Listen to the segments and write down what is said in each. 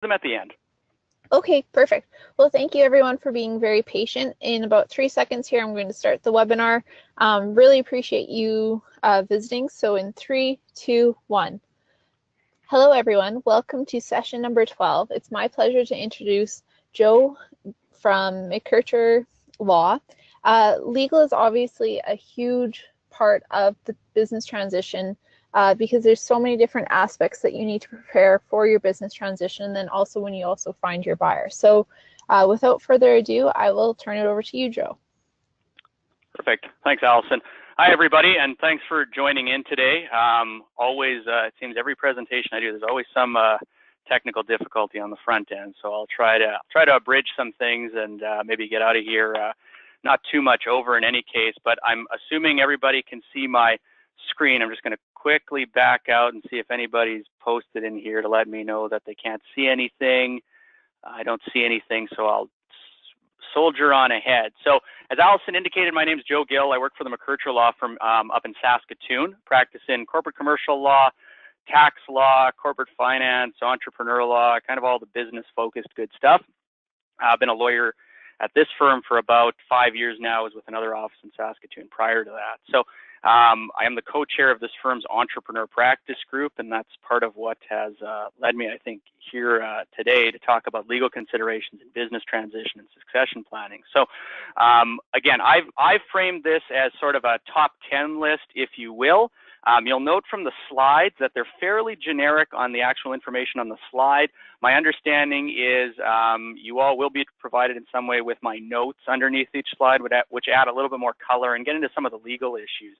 them at the end. Okay, perfect. Well, thank you everyone for being very patient. In about 3 seconds here, I'm going to start the webinar. Really appreciate you visiting. So in 3, 2, 1. Hello everyone, welcome to session number 12. It's my pleasure to introduce Joe from McKercher Law. Legal is obviously a huge part of the business transition because there's so many different aspects that you need to prepare for your business transition, and then also when you also find your buyer. So without further ado, I will turn it over to you, Joe. Perfect. Thanks, Allison. Hi, everybody, and thanks for joining in today. Always, it seems every presentation I do, there's always some technical difficulty on the front end. So I'll try to abridge some things and maybe get out of here not too much over in any case. But I'm assuming everybody can see my screen. I'm just going to quickly back out and see if anybody's posted in here to let me know that they can't see anything. I don't see anything, so I'll soldier on ahead. So as Allison indicated, my name is Joe Gill. I work for the McKercher Law Firm up in Saskatoon, practice in corporate commercial law, tax law, corporate finance, entrepreneur law, kind of all the business-focused good stuff. I've been a lawyer at this firm for about 5 years now. I was with another office in Saskatoon prior to that. So I am the co-chair of this firm's entrepreneur practice group, and that's part of what has led me, I think, here today to talk about legal considerations in business transition and succession planning. So again, I've framed this as sort of a top 10 list, if you will. You'll note from the slides that they're fairly generic on the actual information on the slide. My understanding is you all will be provided in some way with my notes underneath each slide, which add a little bit more color and get into some of the legal issues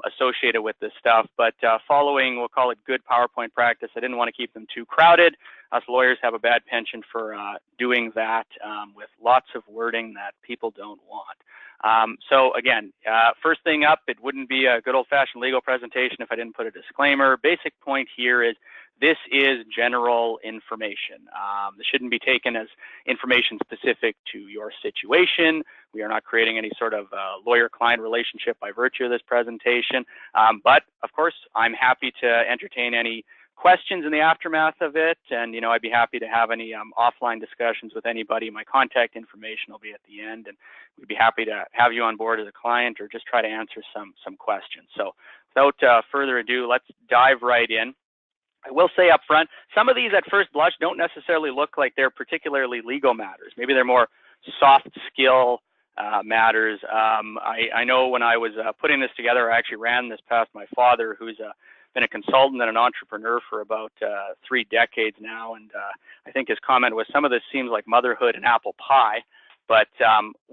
associated with this stuff. But following, we'll call it good PowerPoint practice, I didn't want to keep them too crowded. Us lawyers have a bad penchant for doing that with lots of wording that people don't want. So again, first thing up, it wouldn't be a good old-fashioned legal presentation if I didn't put a disclaimer. Basic point here is this is general information. This shouldn't be taken as information specific to your situation. We are not creating any sort of lawyer-client relationship by virtue of this presentation. But of course, I'm happy to entertain any questions in the aftermath of it, and I'd be happy to have any offline discussions with anybody. My contact information will be at the end, and we'd be happy to have you on board as a client or just try to answer some questions. So without further ado, let's dive right in. I will say up front, some of these at first blush don't necessarily look like they're particularly legal matters. Maybe they're more soft skill matters. I know when I was putting this together, I actually ran this past my father, who's been a consultant and an entrepreneur for about 3 decades now, and I think his comment was, some of this seems like motherhood and apple pie, but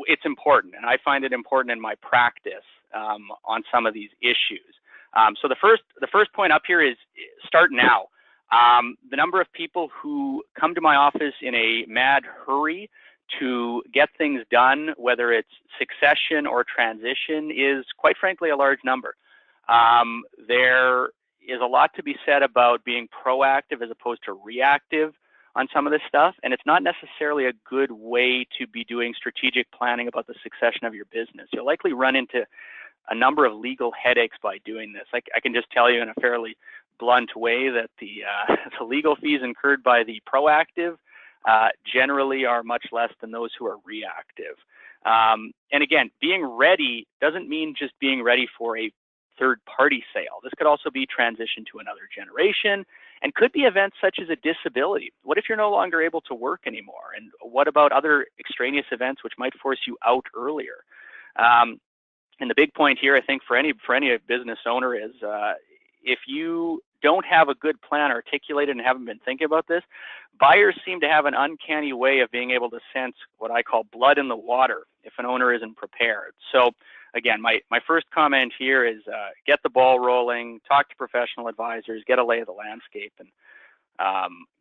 it's important, and I find it important in my practice on some of these issues. So the first point up here is start now. The number of people who come to my office in a mad hurry to get things done, whether it's succession or transition, is quite frankly a large number. There is a lot to be said about being proactive as opposed to reactive on some of this stuff, and it's not necessarily a good way to be doing strategic planning about the succession of your business. You'll likely run into a number of legal headaches by doing this. I can just tell you in a fairly blunt way that the legal fees incurred by the proactive generally are much less than those who are reactive. And again, being ready doesn't mean just being ready for a third-party sale. This could also be transition to another generation, and could be events such as a disability. What if you're no longer able to work anymore? And what about other extraneous events which might force you out earlier? And the big point here, I think, for any business owner is if you don't have a good plan articulated and haven't been thinking about this, buyers seem to have an uncanny way of being able to sense what I call blood in the water if an owner isn't prepared. So again, my first comment here is get the ball rolling, talk to professional advisors, get a lay of the landscape, and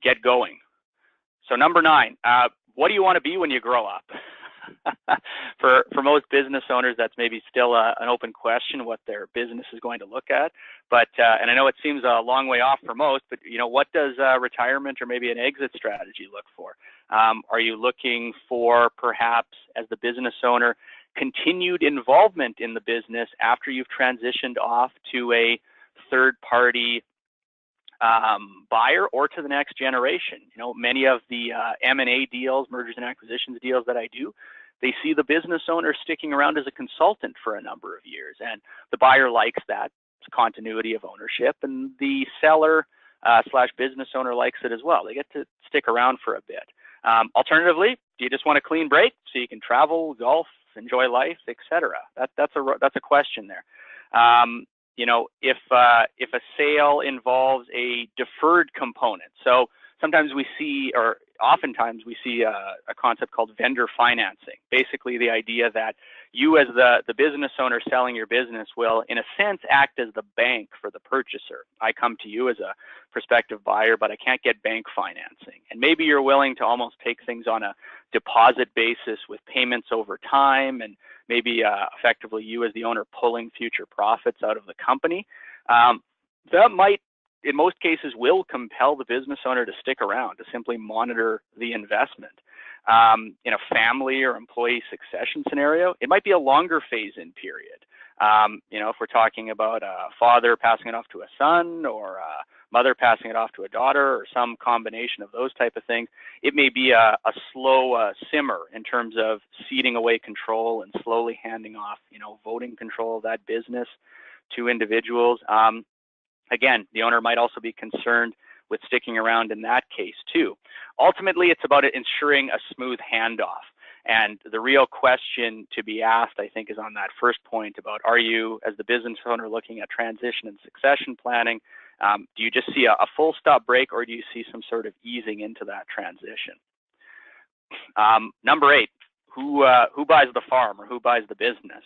get going. So number 9, what do you want to be when you grow up? For most business owners, that's maybe still an open question, what their business is going to look at. But and I know it seems a long way off for most, but what does retirement or maybe an exit strategy look for? Are you looking for, perhaps as the business owner, continued involvement in the business after you've transitioned off to a third-party buyer or to the next generation. You know, many of the M&A deals, mergers and acquisitions deals that I do, they see the business owner sticking around as a consultant for a number of years, and the buyer likes that continuity of ownership, and the seller slash business owner likes it as well. They get to stick around for a bit. Alternatively, do you just want a clean break so you can travel, golf, enjoy life, etc.? That's a question there. You know, if a sale involves a deferred component, so sometimes we see, or oftentimes we see a concept called vendor financing. Basically, the idea that you as the business owner selling your business will, in a sense, act as the bank for the purchaser. I come to you as a prospective buyer, but I can't get bank financing. And maybe you're willing to almost take things on a deposit basis with payments over time, and maybe effectively you as the owner pulling future profits out of the company. That might, in most cases, will compel the business owner to stick around, to simply monitor the investment. In a family or employee succession scenario, it might be a longer phase-in period. You know, if we're talking about a father passing it off to a son, or a mother passing it off to a daughter, or some combination of those type of things, it may be a slow simmer in terms of ceding away control and slowly handing off, you know, voting control of that business to individuals. Again, the owner might also be concerned with sticking around in that case too. Ultimately, it's about ensuring a smooth handoff. And the real question to be asked, I think, is on that first point about, are you, as the business owner, looking at transition and succession planning? Do you just see a full stop break, or do you see some sort of easing into that transition? Number 8, who buys the farm, or who buys the business?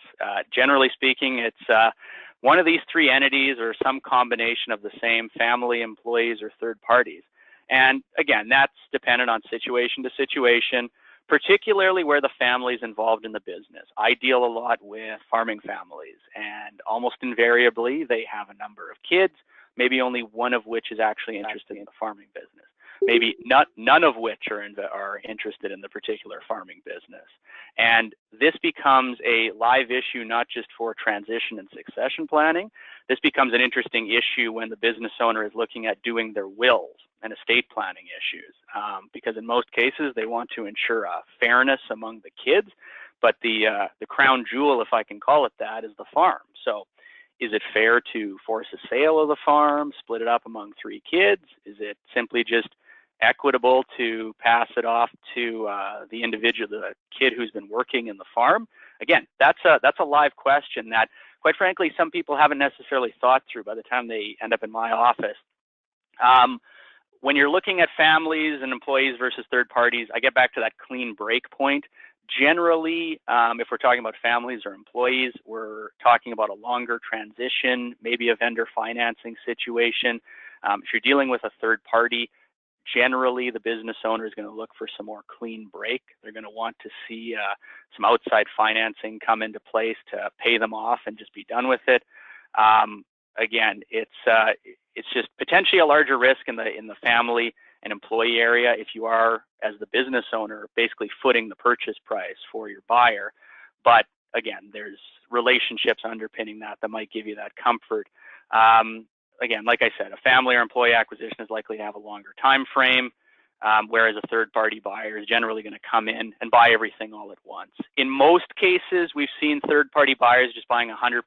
Generally speaking, it's one of these 3 entities, or some combination of the same: family, employees, or third parties. And again, that's dependent on situation to situation, particularly where the family is involved in the business. I deal a lot with farming families, and almost invariably they have a number of kids, maybe only one of which is actually interested in the farming business. Maybe none of which are interested in the particular farming business. And this becomes a live issue, not just for transition and succession planning. This becomes an interesting issue when the business owner is looking at doing their wills and estate planning issues, because in most cases they want to ensure fairness among the kids, but the crown jewel, if I can call it that, is the farm. So is it fair to force a sale of the farm, split it up among 3 kids? Is it simply just equitable to pass it off to the individual, the kid who's been working in the farm? Again, that's a live question that, quite frankly, some people haven't necessarily thought through by the time they end up in my office. When you're looking at families and employees versus third parties, I get back to that clean break point. Generally, if we're talking about families or employees, we're talking about a longer transition, maybe a vendor financing situation. If you're dealing with a third party, generally the business owner is going to look for some more clean break. They're going to want to see some outside financing come into place to pay them off and just be done with it. Again, it's just potentially a larger risk in the family and employee area if you are, as the business owner, basically footing the purchase price for your buyer. But again, there's relationships underpinning that might give you that comfort. Again, like I said, a family or employee acquisition is likely to have a longer time frame, whereas a third-party buyer is generally going to come in and buy everything all at once. In most cases, we've seen third-party buyers just buying 100%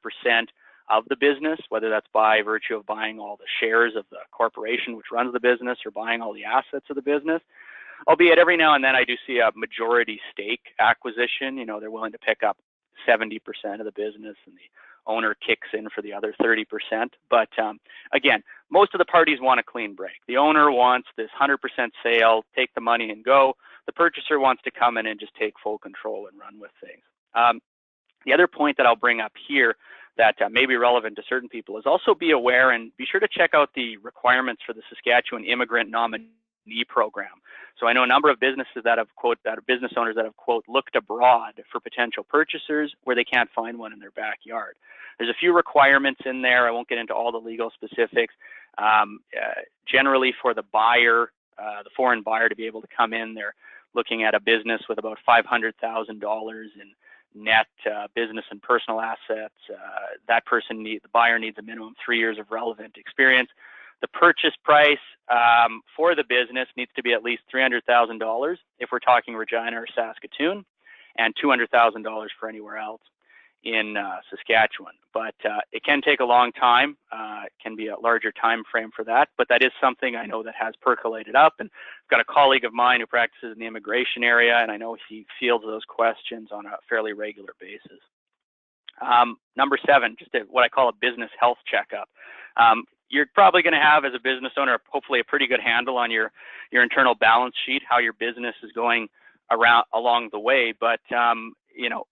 of the business, whether that's by virtue of buying all the shares of the corporation which runs the business, or buying all the assets of the business. Albeit every now and then I do see a majority stake acquisition. You know, they're willing to pick up 70% of the business and the owner kicks in for the other 30%. But again, most of the parties want a clean break. The owner wants this 100% sale, take the money and go. The purchaser wants to come in and just take full control and run with things. The other point that I'll bring up here that may be relevant to certain people is also be aware and be sure to check out the requirements for the Saskatchewan Immigrant Nominee Program. So I know a number of businesses that have, quote, that are business owners that have, quote, looked abroad for potential purchasers where they can't find one in their backyard. There's a few requirements in there. I won't get into all the legal specifics. Generally for the buyer, the foreign buyer, to be able to come in, they're looking at a business with about $500,000 in net business and personal assets. The buyer needs a minimum 3 years of relevant experience. The purchase price for the business needs to be at least $300,000 if we're talking Regina or Saskatoon, and $200,000 for anywhere else in Saskatchewan. But it can take a long time. It can be a larger time frame for that, but that is something I know that has percolated up. And I've got a colleague of mine who practices in the immigration area, and I know he fields those questions on a fairly regular basis. Number 7, just what I call a business health checkup. You're probably going to have, as a business owner, hopefully a pretty good handle on your internal balance sheet, how your business is going along the way. But you know,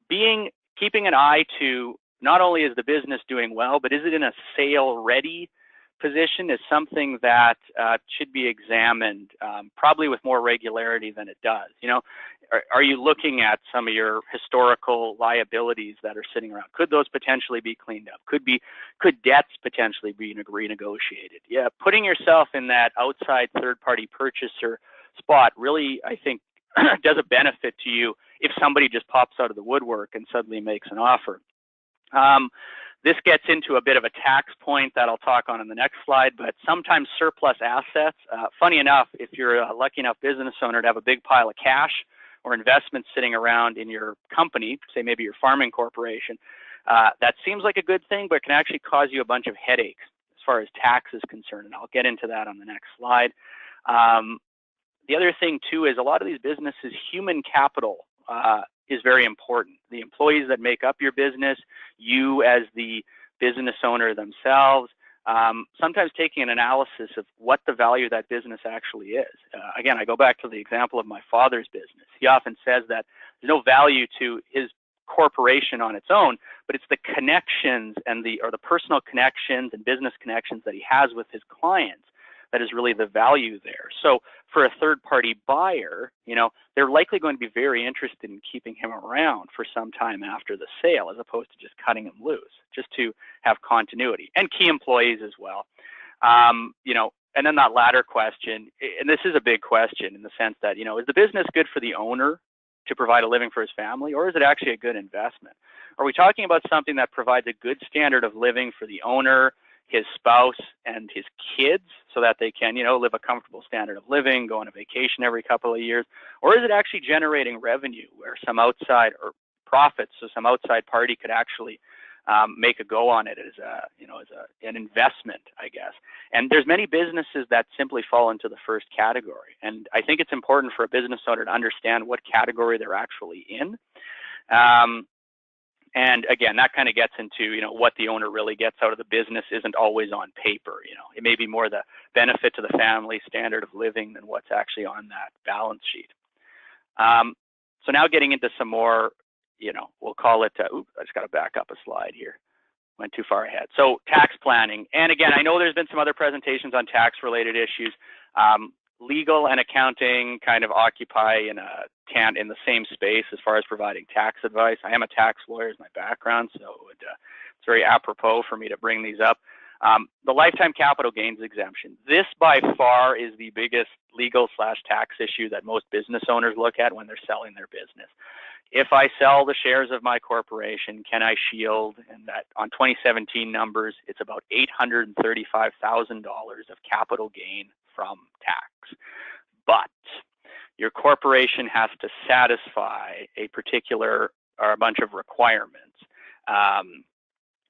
keeping an eye to not only is the business doing well, but is it in a sale-ready position is something that should be examined probably with more regularity than it does. You know, are you looking at some of your historical liabilities that are sitting around? Could those potentially be cleaned up? Could debts potentially be renegotiated? Yeah, putting yourself in that outside third-party purchaser spot really, I think, does a benefit to you if somebody just pops out of the woodwork and suddenly makes an offer. This gets into a bit of a tax point that I'll talk on in the next slide, but sometimes surplus assets, funny enough, if you're a lucky enough business owner to have a big pile of cash or investments sitting around in your company, say maybe your farming corporation, that seems like a good thing, but can actually cause you a bunch of headaches as far as tax is concerned, and I'll get into that on the next slide. The other thing too is a lot of these businesses, human capital is very important. The employees that make up your business, you as the business owner themselves, sometimes taking an analysis of what the value of that business actually is. Again, I go back to the example of my father's business. He often says that there's no value to his corporation on its own, but it's the connections and the personal connections and business connections that he has with his clients that is really the value there. So for a third-party buyer, you know, they're likely going to be very interested in keeping him around for some time after the sale, as opposed to just cutting him loose, just to have continuity, and key employees as well. You know, and then that latter question, and this is a big question in the sense that, you know, is the business good for the owner to provide a living for his family, or is it actually a good investment? Are we talking about something that provides a good standard of living for the owner, his spouse, and his kids, so that they can, you know, live a comfortable standard of living, go on a vacation every couple of years? Or is it actually generating revenue where some outside, or profits, so some outside party could actually make a go on it as a, you know, as an investment, I guess? And there's many businesses that simply fall into the first category. And I think it's important for a business owner to understand what category they're actually in. And again, that kind of gets into, you know, what the owner really gets out of the business isn't always on paper. You know, it may be more the benefit to the family standard of living than what's actually on that balance sheet. So now getting into some more, you know, we'll call it, oops, I just got to back up a slide here. Went too far ahead. So tax planning. And again, I know there's been some other presentations on tax related issues. Legal and accounting kind of occupy in the same space as far as providing tax advice. I am a tax lawyer is my background, so it's very apropos for me to bring these up. The lifetime capital gains exemption. This by far is the biggest legal/tax issue that most business owners look at when they're selling their business. If I sell the shares of my corporation, can I shield? And that on 2017 numbers, it's about $835,000 of capital gain from tax. But your corporation has to satisfy a particular or a bunch of requirements,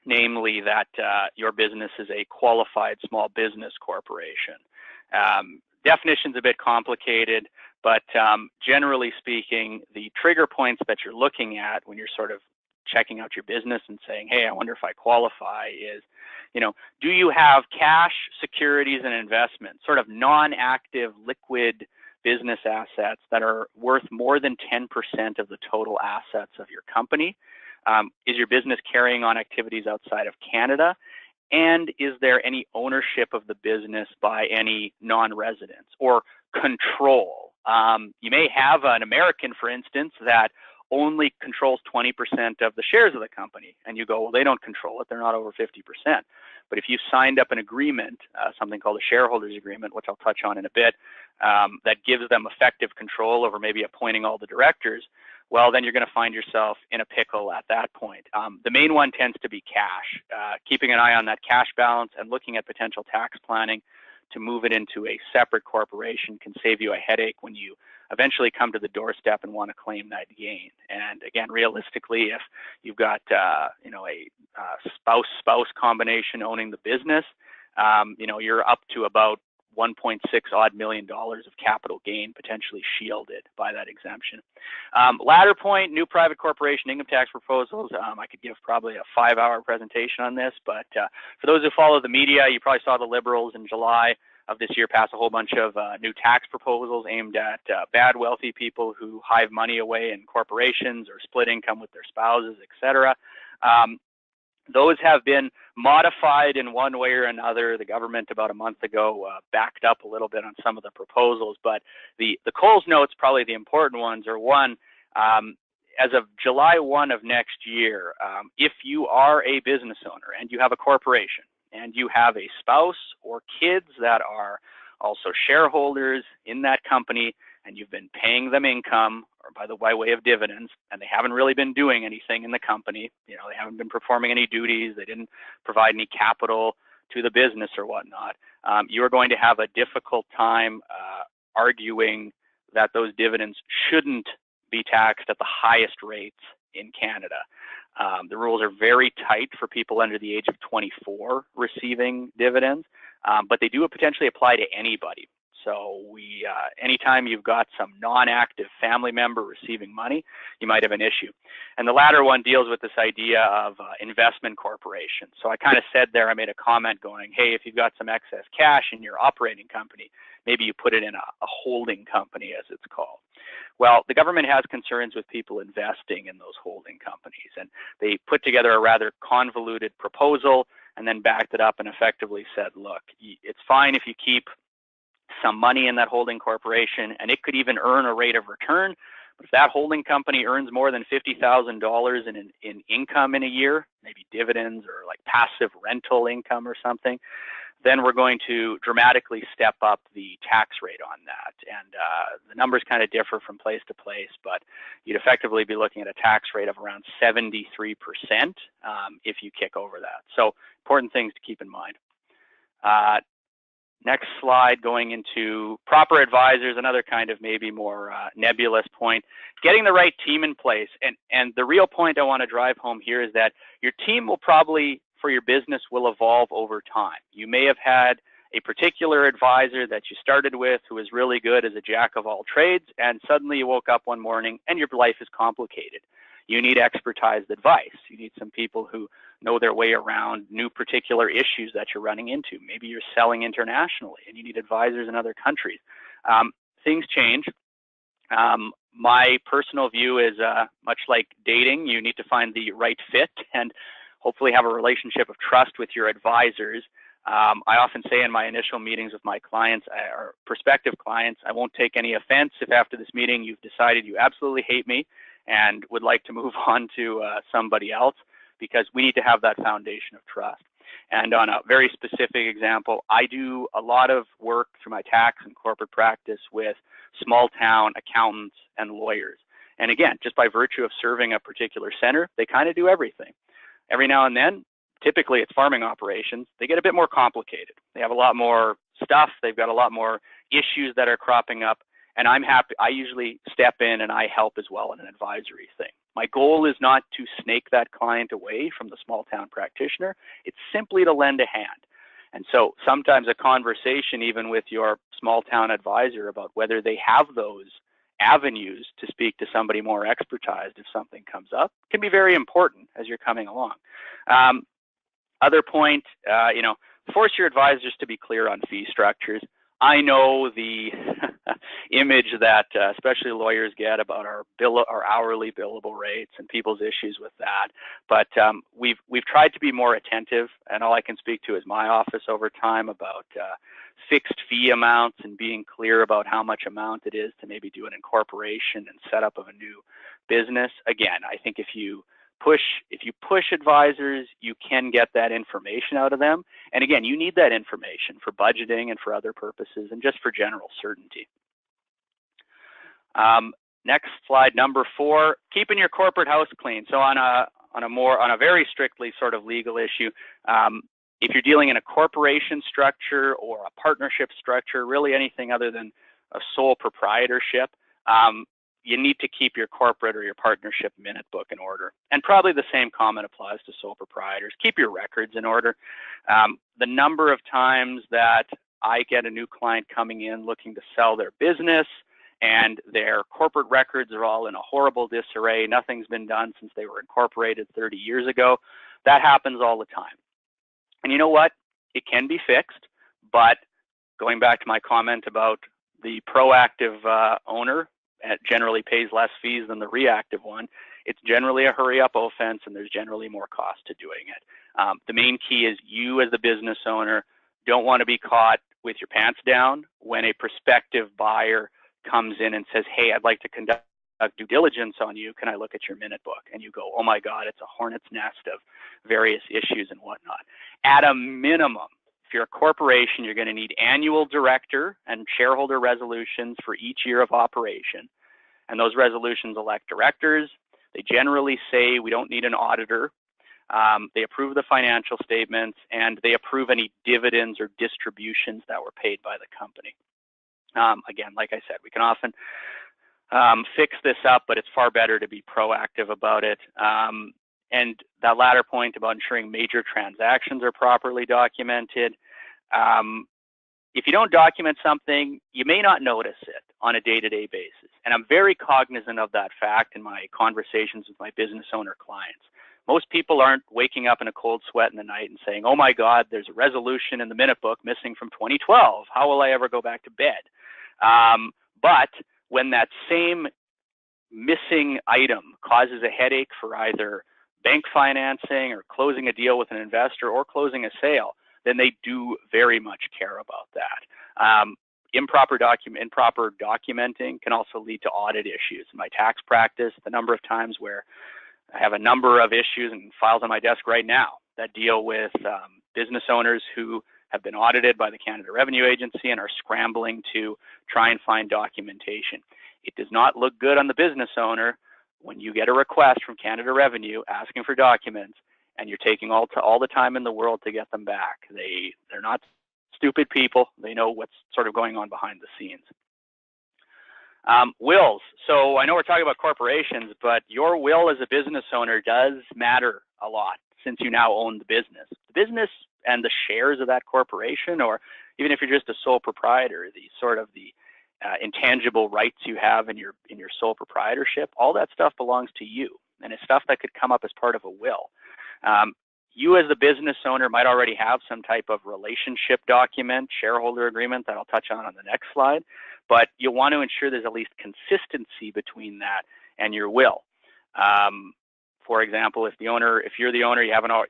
namely that your business is a qualified small business corporation. Definition's a bit complicated, but generally speaking, the trigger points that you're looking at when you're sort of checking out your business and saying, hey, I wonder if I qualify is, you know, do you have cash, securities, and investments, sort of non-active liquid business assets that are worth more than 10% of the total assets of your company? Is your business carrying on activities outside of Canada? And is there any ownership of the business by any non-residents or control? You may have an American, for instance, that only controls 20% of the shares of the company. And you go, well, they don't control it. They're not over 50%. But if you signed up an agreement, something called a shareholders agreement, which I'll touch on in a bit, that gives them effective control over maybe appointing all the directors, well, then you're going to find yourself in a pickle at that point. The main one tends to be cash, keeping an eye on that cash balance and looking at potential tax planning to move it into a separate corporation can save you a headache when you eventually come to the doorstep and want to claim that gain. And again, realistically, if you've got you know, a spouse combination owning the business, you know, you're up to about 1.6 odd million dollars of capital gain potentially shielded by that exemption. Latter point, new private corporation income tax proposals. I could give probably a 5-hour presentation on this, but for those who follow the media, you probably saw the Liberals in July of this year pass a whole bunch of new tax proposals aimed at bad wealthy people who hive money away in corporations or split income with their spouses, etc. Those have been modified in one way or another. The government about a month ago backed up a little bit on some of the proposals, but the Coles notes, probably the important ones, are one, as of July 1 of next year, if you are a business owner and you have a corporation and you have a spouse or kids that are also shareholders in that company and you've been paying them income or by way of dividends, and they haven't really been doing anything in the company, you know, they haven't been performing any duties, they didn't provide any capital to the business or whatnot, you are going to have a difficult time arguing that those dividends shouldn't be taxed at the highest rates in Canada. The rules are very tight for people under the age of 24 receiving dividends, but they do potentially apply to anybody. So anytime you've got some non-active family member receiving money, you might have an issue. And the latter one deals with this idea of investment corporations. So I kind of said there, I made a comment going, hey, if you've got some excess cash in your operating company, maybe you put it in a holding company, as it's called. Well, the government has concerns with people investing in those holding companies, and they put together a rather convoluted proposal and then backed it up and effectively said, look, it's fine if you keep some money in that holding corporation, and it could even earn a rate of return. But if that holding company earns more than $50,000 in income in a year, maybe dividends or like passive rental income or something, then we're going to dramatically step up the tax rate on that. And the numbers kind of differ from place to place, but you'd effectively be looking at a tax rate of around 73% if you kick over that. So important things to keep in mind. Next slide, going into proper advisors, another kind of maybe more nebulous point. Getting the right team in place. And the real point I want to drive home here is that your team will probably, for your business, will evolve over time. You may have had a particular advisor that you started with who was really good as a jack of all trades, and suddenly you woke up one morning and your life is complicated. You need expertized advice. You need some people who know their way around new particular issues that you're running into. Maybe you're selling internationally and you need advisors in other countries. Things change. My personal view is much like dating, you need to find the right fit and hopefully have a relationship of trust with your advisors. I often say in my initial meetings with my clients or prospective clients, I won't take any offense if after this meeting you've decided you absolutely hate me and would like to move on to somebody else, because we need to have that foundation of trust. And on a very specific example, I do a lot of work through my tax and corporate practice with small town accountants and lawyers. And again, just by virtue of serving a particular center, they kind of do everything. Every now and then, typically it's farming operations, they get a bit more complicated. They have a lot more stuff, they've got a lot more issues that are cropping up, and I'm happy, I usually step in and I help as well in an advisory thing. My goal is not to snake that client away from the small town practitioner, it's simply to lend a hand. And so sometimes a conversation even with your small town advisor about whether they have those avenues to speak to somebody more expertized if something comes up can be very important as you're coming along. Other point, force your advisors to be clear on fee structures. I know the image that especially lawyers get about our hourly billable rates and people's issues with that, but we've tried to be more attentive, and all I can speak to is my office over time about fixed fee amounts and being clear about how much amount it is to maybe do an incorporation and setup of a new business. Again, I think if you push advisors, you can get that information out of them. And again, you need that information for budgeting and for other purposes and just for general certainty. Next slide, number 4, keeping your corporate house clean. So on a very strictly sort of legal issue, If you're dealing in a corporation structure or a partnership structure, really anything other than a sole proprietorship, you need to keep your corporate or your partnership minute book in order. And probably the same comment applies to sole proprietors. Keep your records in order. The number of times that I get a new client coming in looking to sell their business and their corporate records are all in a horrible disarray, nothing's been done since they were incorporated 30 years ago, that happens all the time. And you know what? It can be fixed, but going back to my comment about the proactive owner generally pays less fees than the reactive one, it's generally a hurry-up offense, and there's generally more cost to doing it. The main key is you as the business owner don't want to be caught with your pants down when a prospective buyer comes in and says, hey, I'd like to conduct due diligence on you. Can I look at your minute book? And you go, oh my God, it's a hornet's nest of various issues and whatnot. At a minimum, if you're a corporation, you're going to need annual director and shareholder resolutions for each year of operation. And those resolutions elect directors. They generally say we don't need an auditor. They approve the financial statements, and they approve any dividends or distributions that were paid by the company. Again, like I said, we can often fix this up, but it's far better to be proactive about it. And that latter point about ensuring major transactions are properly documented. If you don't document something, you may not notice it on a day-to-day basis. And I'm very cognizant of that fact in my conversations with my business owner clients. Most people aren't waking up in a cold sweat in the night and saying, oh my God, there's a resolution in the minute book missing from 2012. How will I ever go back to bed? But when that same missing item causes a headache for either bank financing or closing a deal with an investor or closing a sale, then they do very much care about that. Improper documenting can also lead to audit issues. In my tax practice, the number of times where I have a number of issues and files on my desk right now that deal with business owners who have been audited by the Canada Revenue Agency and are scrambling to try and find documentation. It does not look good on the business owner when you get a request from Canada Revenue asking for documents and you're taking all the time in the world to get them back. They're not stupid people. They know what's sort of going on behind the scenes. Wills. So I know we're talking about corporations, but your will as a business owner does matter a lot since you now own the business. The business and the shares of that corporation, or even if you're just a sole proprietor, the intangible rights you have in your sole proprietorship, all that stuff belongs to you, and it's stuff that could come up as part of a will. You as the business owner might already have some type of relationship document, shareholder agreement that I'll touch on the next slide, but you'll want to ensure there's at least consistency between that and your will. For example, if you're the owner,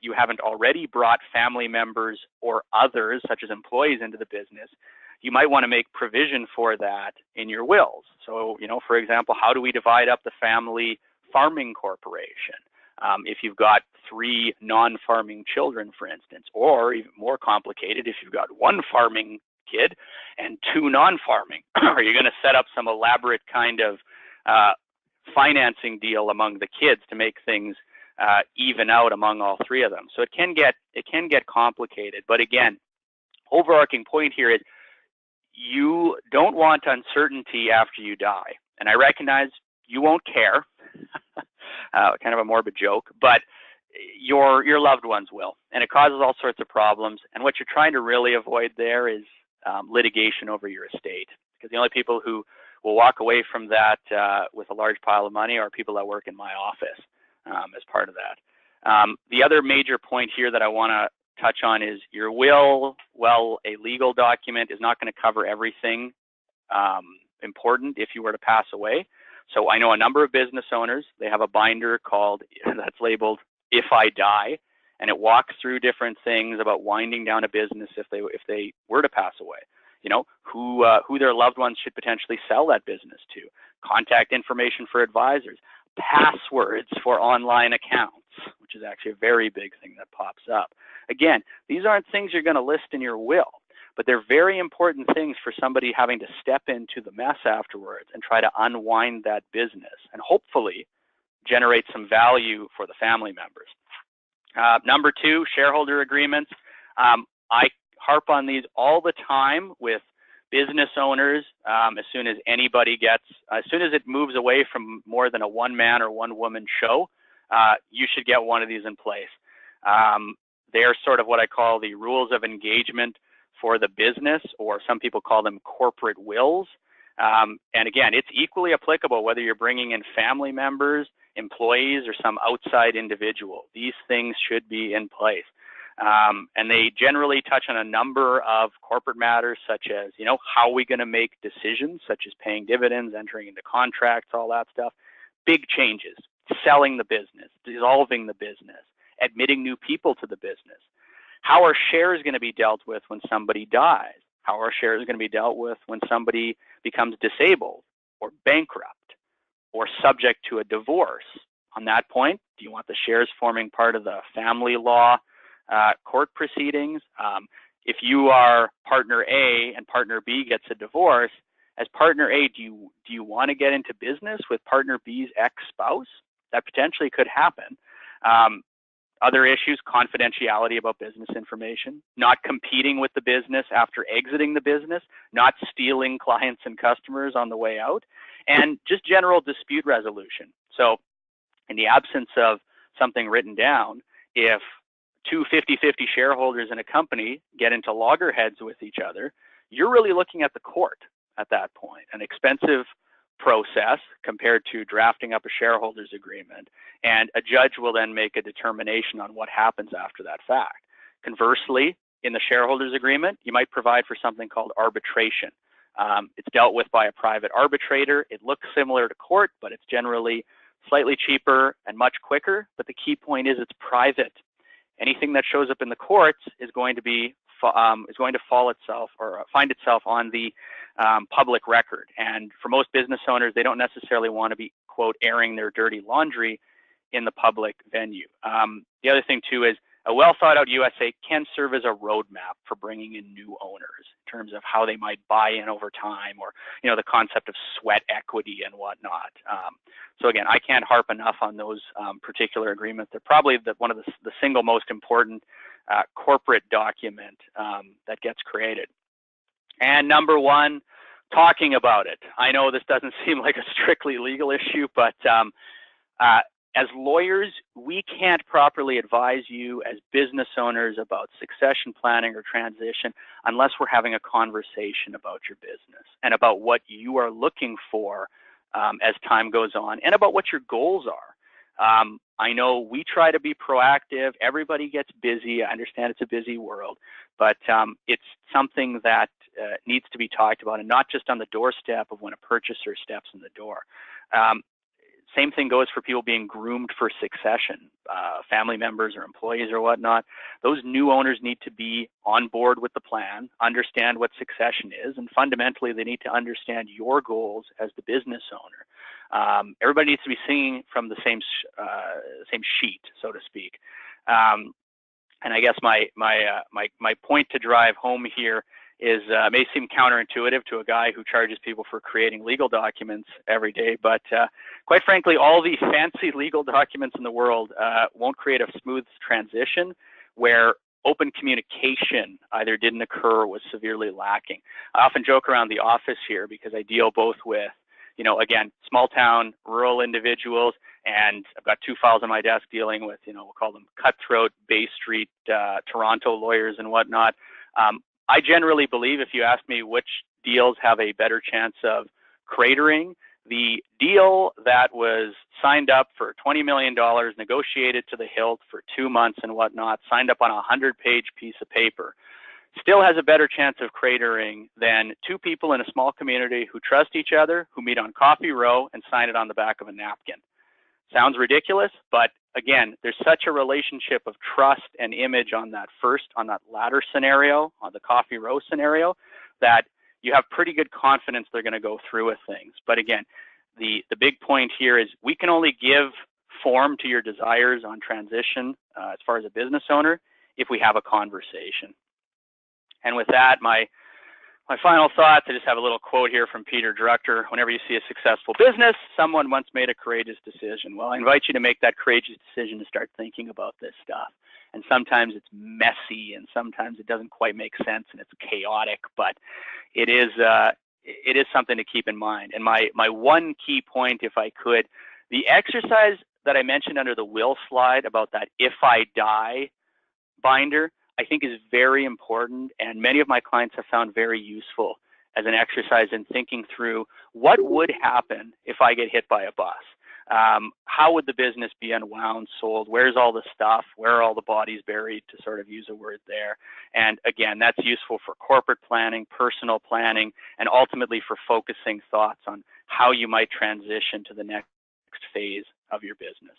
you haven't already brought family members or others, such as employees, into the business, you might want to make provision for that in your wills. So, for example, how do we divide up the family farming corporation? If you've got 3 non-farming children, for instance, or even more complicated, if you've got 1 farming kid and 2 non-farming, are you going to set up some elaborate kind of financing deal among the kids to make things even out among all 3 of them? So it can get complicated. But again, overarching point here is you don't want uncertainty after you die. And I recognize you won't care. Kind of a morbid joke, but your loved ones will, and it causes all sorts of problems. And what you're trying to really avoid there is litigation over your estate, because the only people who will walk away from that with a large pile of money are people that work in my office as part of that. The other major point here that I want to touch on is your will. Well, a legal document is not going to cover everything important if you were to pass away. So I know a number of business owners, they have a binder that's labeled If I Die, and it walks through different things about winding down a business if they were to pass away. Who their loved ones should potentially sell that business to, contact information for advisors, passwords for online accounts, which is actually a very big thing that pops up. Again, these aren't things you're going to list in your will, but they're very important things for somebody having to step into the mess afterwards and try to unwind that business and hopefully generate some value for the family members. Number 2, shareholder agreements. I harp on these all the time with business owners. As soon as it moves away from more than a one-man or one-woman show, you should get one of these in place. They're sort of what I call the rules of engagement for the business, or some people call them corporate wills. And again, it's equally applicable whether you're bringing in family members, employees, or some outside individual. These things should be in place. And they generally touch on a number of corporate matters, such as, how are we going to make decisions, such as paying dividends, entering into contracts, all that stuff. Big changes, selling the business, dissolving the business, admitting new people to the business. How are shares going to be dealt with when somebody dies? How are shares going to be dealt with when somebody becomes disabled or bankrupt or subject to a divorce? On that point, do you want the shares forming part of the family law court proceedings? If you are partner A and partner B gets a divorce, as partner A, do you want to get into business with partner B's ex-spouse? That potentially could happen. Other issues, confidentiality about business information, not competing with the business after exiting the business, not stealing clients and customers on the way out, and just general dispute resolution. So in the absence of something written down, if two 50-50 shareholders in a company get into loggerheads with each other, you're really looking at the court at that point, an expensive process compared to drafting up a shareholders agreement, and a judge will then make a determination on what happens after that fact. Conversely, in the shareholders agreement, you might provide for something called arbitration. It's dealt with by a private arbitrator. It looks similar to court, but it's generally slightly cheaper and much quicker, but the key point is it's private. Anything that shows up in the courts is going to find itself on the public record. And for most business owners, they don't necessarily want to be, quote, airing their dirty laundry in the public venue. The other thing too is a well thought out USA can serve as a roadmap for bringing in new owners in terms of how they might buy in over time, or the concept of sweat equity and whatnot. So again, I can't harp enough on those particular agreements. They're probably one of the single most important corporate document that gets created. And number one, talking about it. I know this doesn't seem like a strictly legal issue, but as lawyers, we can't properly advise you as business owners about succession planning or transition unless we're having a conversation about your business and about what you are looking for as time goes on, and about what your goals are. I know we try to be proactive. Everybody gets busy. I understand it's a busy world, but it's something that needs to be talked about, and not just on the doorstep of when a purchaser steps in the door. Same thing goes for people being groomed for succession, family members or employees or whatnot. Those new owners need to be on board with the plan, understand what succession is, and fundamentally they need to understand your goals as the business owner. Everybody needs to be singing from the same sheet, so to speak. And I guess my point to drive home here is may seem counterintuitive to a guy who charges people for creating legal documents every day, but quite frankly, all the fancy legal documents in the world won't create a smooth transition where open communication either didn't occur or was severely lacking. I often joke around the office here because I deal both with, again, small town, rural individuals, and I've got two files on my desk dealing with, we'll call them cutthroat Bay Street, Toronto lawyers and whatnot. I generally believe, if you ask me which deals have a better chance of cratering, the deal that was signed up for $20 million, negotiated to the hilt for 2 months and whatnot, signed up on a 100-page piece of paper, still has a better chance of cratering than two people in a small community who trust each other, who meet on Coffee Row and sign it on the back of a napkin. Sounds ridiculous, but again, there's such a relationship of trust and image on that latter scenario, on the Coffee Row scenario, that you have pretty good confidence they're going to go through with things. But again, the big point here is we can only give form to your desires on transition as far as a business owner if we have a conversation. And with that, my My final thoughts, I just have a little quote here from Peter Drucker. Whenever you see a successful business, someone once made a courageous decision. Well, I invite you to make that courageous decision to start thinking about this stuff. And sometimes it's messy, and sometimes it doesn't quite make sense, and it's chaotic, but it is something to keep in mind. And my one key point, if I could, the exercise that I mentioned under the will slide about that if I die binder, I think is very important, and many of my clients have found very useful as an exercise in thinking through what would happen if I get hit by a bus. How would the business be unwound, sold? Where's all the stuff? Where are all the bodies buried, to sort of use a word there? And again, that's useful for corporate planning, personal planning, and ultimately for focusing thoughts on how you might transition to the next phase of your business.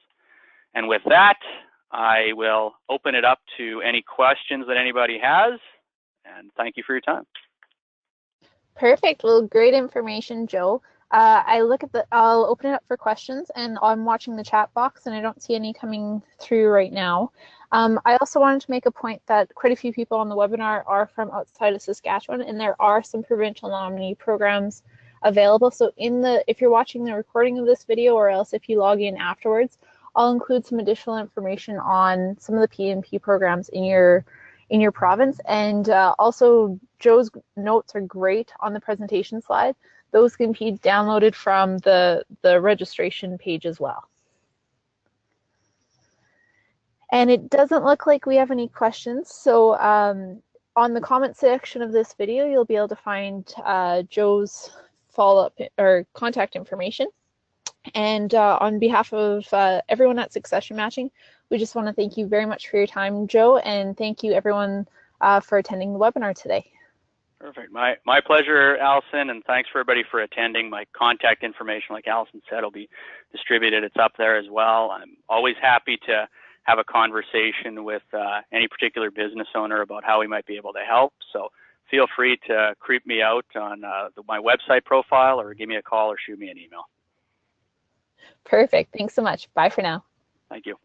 And with that, I will open it up to any questions that anybody has, and thank you for your time. Perfect. Well, great information, Joe. I'll open it up for questions, and I'm watching the chat box, and I don't see any coming through right now. I also wanted to make a point that quite a few people on the webinar are from outside of Saskatchewan, and there are some provincial nominee programs available. So if you're watching the recording of this video, or else if you log in afterwards, I'll include some additional information on some of the PNP programs in your province. And also, Joe's notes are great on the presentation slide. Those can be downloaded from the registration page as well. And it doesn't look like we have any questions. So on the comment section of this video, you'll be able to find Joe's follow-up or contact information. And on behalf of everyone at Succession Matching, we just want to thank you very much for your time, Joe, and thank you everyone for attending the webinar today. Perfect. My pleasure, Allison, and thanks for everybody for attending. My contact information, like Allison said, will be distributed. It's up there as well. I'm always happy to have a conversation with any particular business owner about how we might be able to help. So feel free to creep me out on my website profile, or give me a call or shoot me an email. Perfect. Thanks so much. Bye for now. Thank you.